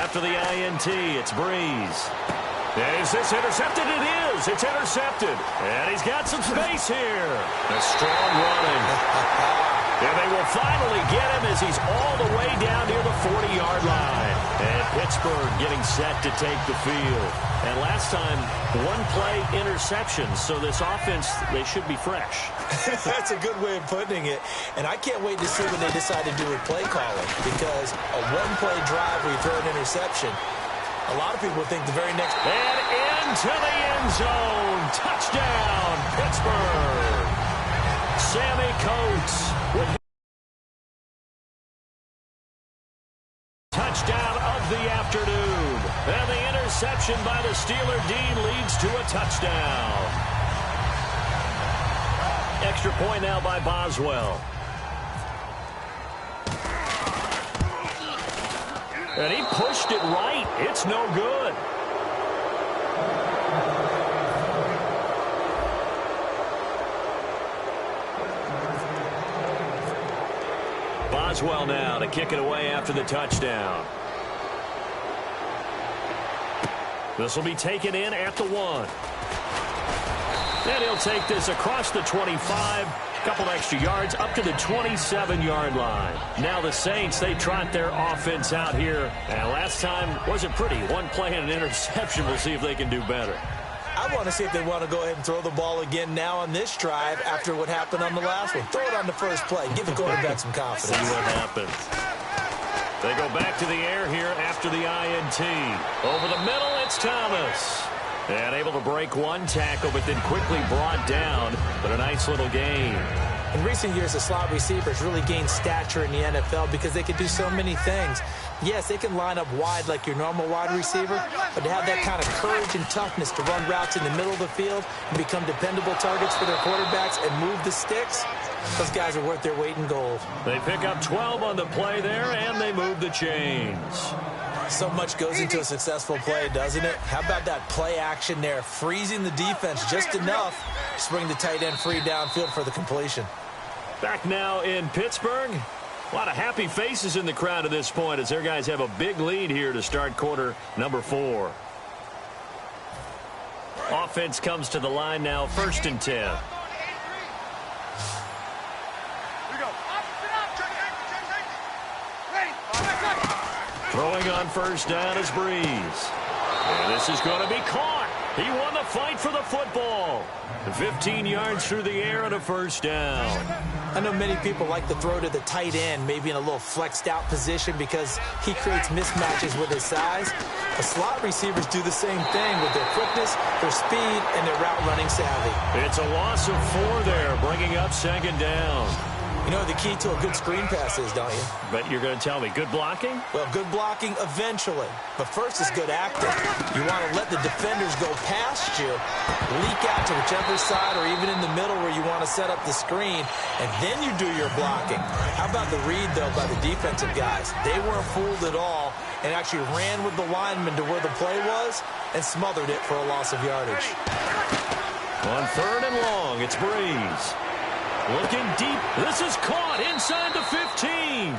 after the INT. It's Breeze. Is this intercepted? It is. It's intercepted. And he's got some space here. A strong running. And they will finally get him as he's all the way down near the 40-yard line. And Pittsburgh getting set to take the field. And last time, one-play interception. So this offense, they should be fresh. That's a good way of putting it. And I can't wait to see what they decide to do with play calling. Because a one-play drive where you throw an interception, a lot of people think the very next... And into the end zone. Touchdown, Pittsburgh. Sammy Coates with touchdown of the afternoon. And the interception by the Steeler Dean leads to a touchdown. Extra point now by Boswell. And he pushed it right. It's no good. Boswell now to kick it away after the touchdown. This will be taken in at the 1. And he'll take this across the 25. A couple extra yards up to the 27-yard line. Now the Saints, they trot their offense out here. And last time wasn't pretty. One play and an interception. We'll see if they can do better. I want to see if they want to go ahead and throw the ball again now on this drive after what happened on the last one. Throw it on the first play. Give the quarterback some confidence. See what happens. They go back to the air here after the INT. Over the middle, it's Thomas. And able to break one tackle, but then quickly brought down. But a nice little gain. In recent years, the slot receivers really gained stature in the NFL because they can do so many things. Yes, they can line up wide like your normal wide receiver, but to have that kind of courage and toughness to run routes in the middle of the field and become dependable targets for their quarterbacks and move the sticks, those guys are worth their weight in gold. They pick up 12 on the play there, and they move the chains. So much goes into a successful play, doesn't it? How about that play action there, freezing the defense just enough to bring the tight end free downfield for the completion. Back now in Pittsburgh. A lot of happy faces in the crowd at this point as their guys have a big lead here to start quarter number 4. Offense comes to the line now, 1st and 10. Throwing on first down is Breeze. And this is going to be caught. He won the fight for the football. 15 yards through the air and a first down. I know many people like to throw to the tight end, maybe in a little flexed out position because he creates mismatches with his size. The slot receivers do the same thing with their quickness, their speed, and their route running savvy. It's a loss of 4 there, bringing up 2nd down. You know what the key to a good screen pass is, don't you? But you're going to tell me, good blocking? Well, good blocking eventually. But first is good acting. You want to let the defenders go past you, leak out to whichever side or even in the middle where you want to set up the screen, and then you do your blocking. How about the read, though, by the defensive guys? They weren't fooled at all and actually ran with the lineman to where the play was and smothered it for a loss of yardage. On 3rd and long, it's Breeze. Looking deep. This is caught inside the 15.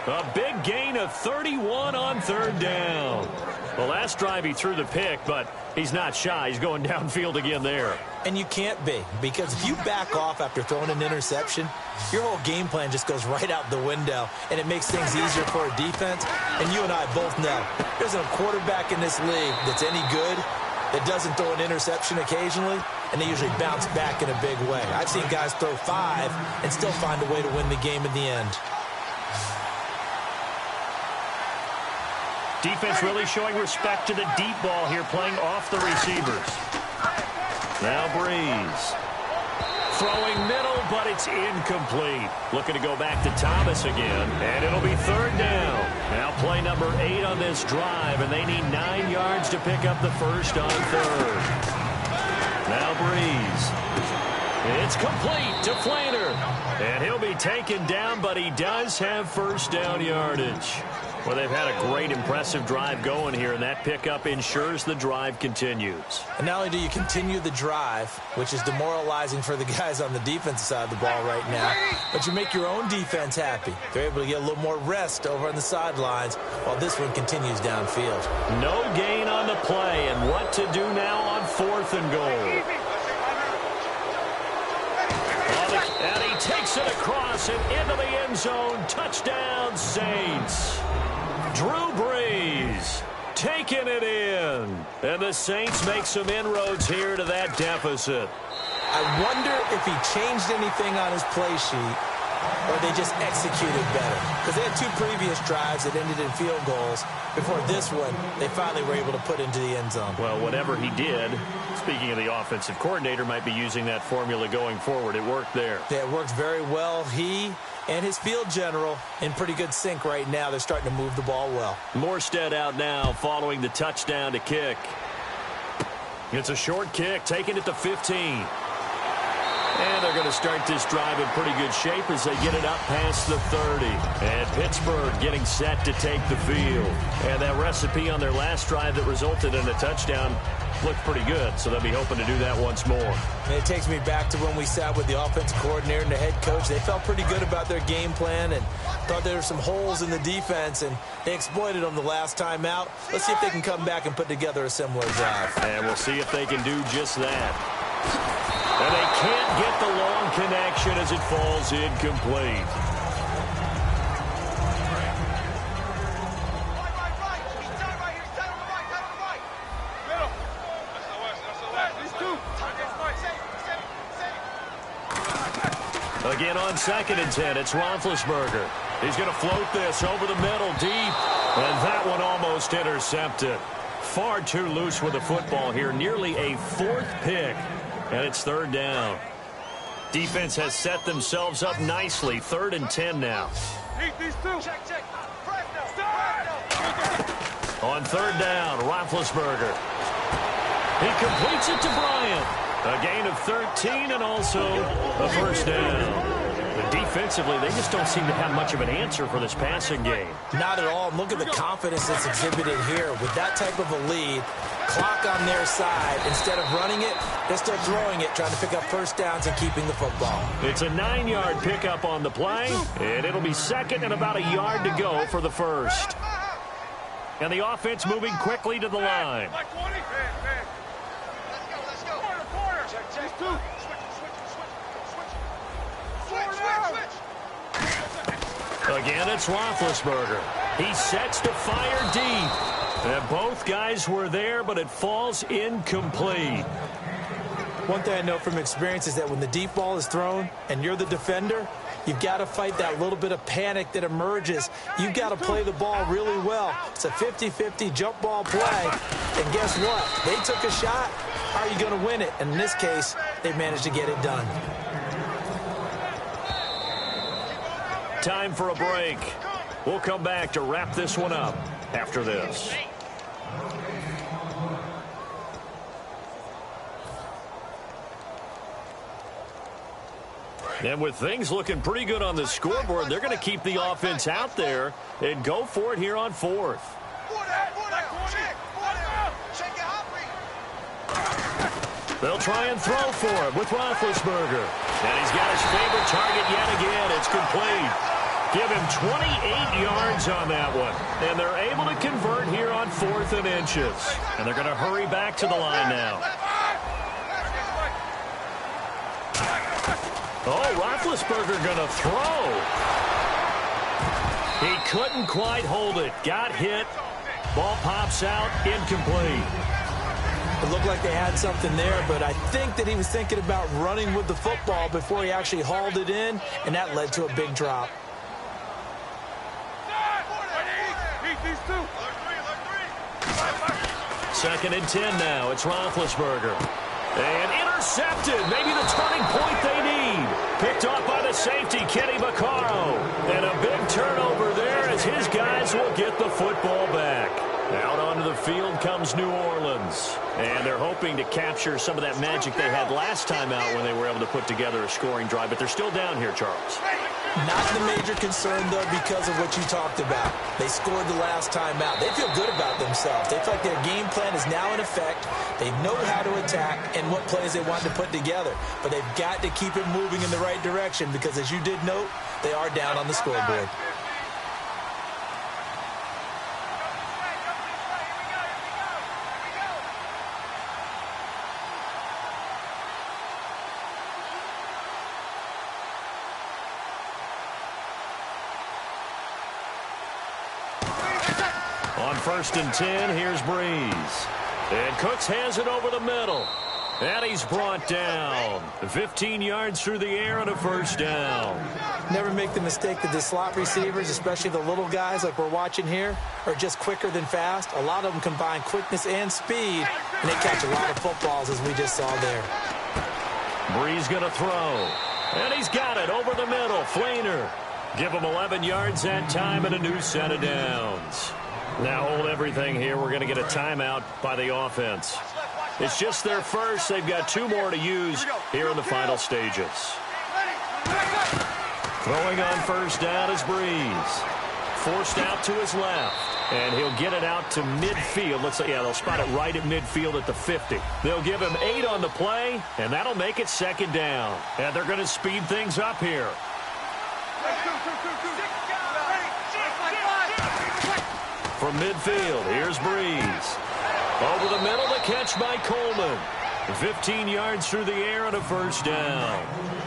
A big gain of 31 on 3rd down. The last drive he threw the pick, but he's not shy. He's going downfield again there. And you can't be, because if you back off after throwing an interception, your whole game plan just goes right out the window, and it makes things easier for a defense. And you and I both know there's a quarterback in this league that's any good that doesn't throw an interception occasionally, and they usually bounce back in a big way. I've seen guys throw 5 and still find a way to win the game in the end. Defense really showing respect to the deep ball here, playing off the receivers. Now Breeze. Throwing middle, but it's incomplete. Looking to go back to Thomas again, and it'll be 3rd down. Now play number 8 on this drive, and they need 9 yards to pick up the first on 3rd. Now Breeze. It's complete to Flaner. And he'll be taken down, but he does have first down yardage. Well, they've had a great, impressive drive going here, and that pickup ensures the drive continues. And not only do you continue the drive, which is demoralizing for the guys on the defensive side of the ball right now, but you make your own defense happy. They're able to get a little more rest over on the sidelines while this one continues downfield. No gain on the play, and what to do now on 4th and goal. And he takes it across and into the end zone. Touchdown, Saints. Drew Brees taking it in. And the Saints make some inroads here to that deficit. I wonder if he changed anything on his play sheet or they just executed better. Because they had 2 previous drives that ended in field goals. Before this one, they finally were able to put into the end zone. Well, whatever he did, speaking of the offensive coordinator, might be using that formula going forward. It worked there. Yeah, it worked very well. He and his field general in pretty good sync right now. They're starting to move the ball well. Morstead out now following the touchdown to kick. It's a short kick, taking it to 15. And they're going to start this drive in pretty good shape as they get it up past the 30. And Pittsburgh getting set to take the field. And that recipe on their last drive that resulted in a touchdown looked pretty good, so they'll be hoping to do that once more. And it takes me back to when we sat with the offensive coordinator and the head coach. They felt pretty good about their game plan and thought there were some holes in the defense, and they exploited them the last time out. Let's see if they can come back and put together a similar drive. And we'll see if they can do just that. And they can't get the long connection as it falls incomplete. Again on 2nd and 10, it's Roethlisberger. He's going to float this over the middle deep. And that one almost intercepted. Far too loose with the football here. Nearly a 4th pick. And it's 3rd down. Defense has set themselves up nicely. 3rd and 10 now. On 3rd down, Roethlisberger. He completes it to Bryant. A gain of 13 and also a 1st down. But defensively, they just don't seem to have much of an answer for this passing game. Not at all. Look at the confidence that's exhibited here. With that type of a lead, clock on their side, instead of running it, they're still throwing it, trying to pick up 1st downs and keeping the football. It's a 9-yard pickup on the play, and it'll be 2nd and about a yard to go for the 1st. And the offense moving quickly to the line. Again, it's Roethlisberger. He sets to fire deep. And both guys were there, but it falls incomplete. One thing I know from experience is that when the deep ball is thrown and you're the defender, you've got to fight that little bit of panic that emerges. You've got to play the ball really well. It's a 50-50 jump ball play. And guess what? They took a shot. How are you going to win it? And in this case, they managed to get it done. Time for a break. We'll come back to wrap this one up after this. And with things looking pretty good on the scoreboard, they're going to keep the offense out there and go for it here on 4th. They'll try and throw for it with Roethlisberger. And he's got his favorite target yet again. It's complete. Give him 28 yards on that one. And they're able to convert here on 4th and inches. And they're going to hurry back to the line now. Oh, Roethlisberger going to throw. He couldn't quite hold it. Got hit. Ball pops out. Incomplete. It looked like they had something there, but I think that he was thinking about running with the football before he actually hauled it in, and that led to a big drop. Second and 10 now. It's Roethlisberger. And intercepted. Maybe the turning point they need. Picked off by the safety, Kenny Vaccaro. And a big turnover there as his guys will get the football back. Out onto the field comes New Orleans. And they're hoping to capture some of that magic they had last time out when they were able to put together a scoring drive. But they're still down here, Charles. Not the major concern, though, because of what you talked about. They scored the last time out. They feel good about themselves. They feel like their game plan is now in effect. They know how to attack and what plays they want to put together. But they've got to keep it moving in the right direction because, as you did note, they are down on the scoreboard. On 1st and 10, here's Breeze. And Cooks has it over the middle. And he's brought down. 15 yards through the air and a first down. Never make the mistake that the slot receivers, especially the little guys like we're watching here, are just quicker than fast. A lot of them combine quickness and speed, and they catch a lot of footballs, as we just saw there. Breeze going to throw. And he's got it over the middle. Flainer. Give him 11 yards that time and a new set of downs. Now hold everything here. We're going to get a timeout by the offense. It's just their first. They've got 2 more to use here in the final stages. Throwing on first down is Breeze. Forced out to his left. And he'll get it out to midfield. Looks like, yeah, they'll spot it right at midfield at the 50. They'll give him 8 on the play, and that'll make it second down. And they're going to speed things up here. From midfield, here's Breeze. Over the middle, the catch by Coleman. 15 yards through the air and a first down.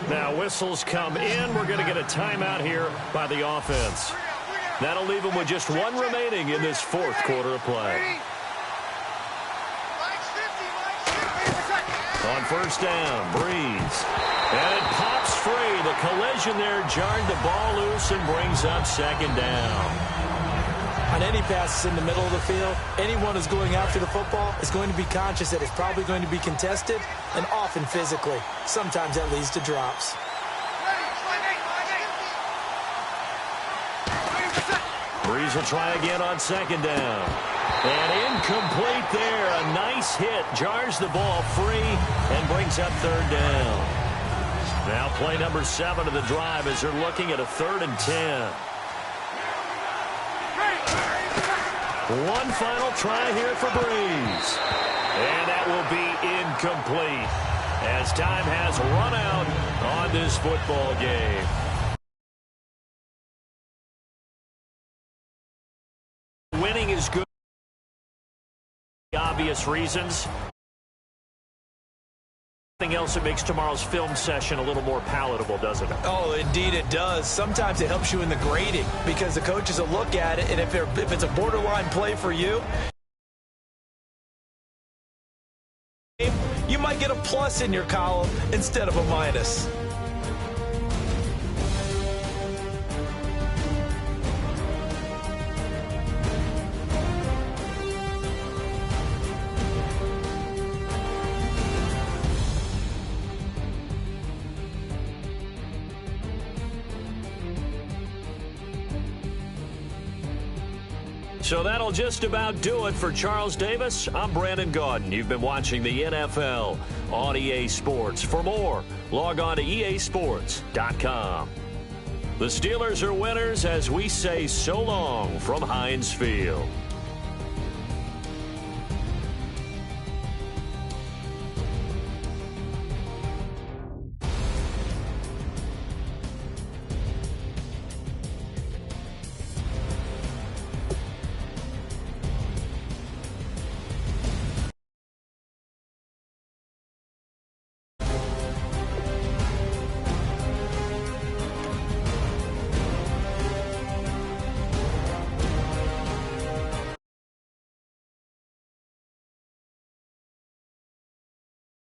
Now whistles come in. We're going to get a timeout here by the offense. That'll leave them with just 1 remaining in this 4th quarter of play. On first down, Breeze. And it pops free. The collision there jarred the ball loose and brings up second down. On any passes in the middle of the field, anyone who's going after the football is going to be conscious that it's probably going to be contested and often physically. Sometimes that leads to drops. Breeze will try again on second down. And incomplete there. A nice hit. Jars the ball free and brings up 3rd down. Now play number 7 of the drive as they're looking at a 3rd and 10. One final try here for Breeze. And that will be incomplete as time has run out on this football game. Winning is good for obvious reasons. Something else that makes tomorrow's film session a little more palatable, doesn't it? Oh, indeed it does. Sometimes it helps you in the grading because the coaches will look at it, and if it's a borderline play for you, you might get a plus in your column instead of a minus. So that'll just about do it for Charles Davis. I'm Brandon Gaudin. You've been watching the NFL on EA Sports. For more, log on to easports.com. The Steelers are winners as we say so long from Heinz Field.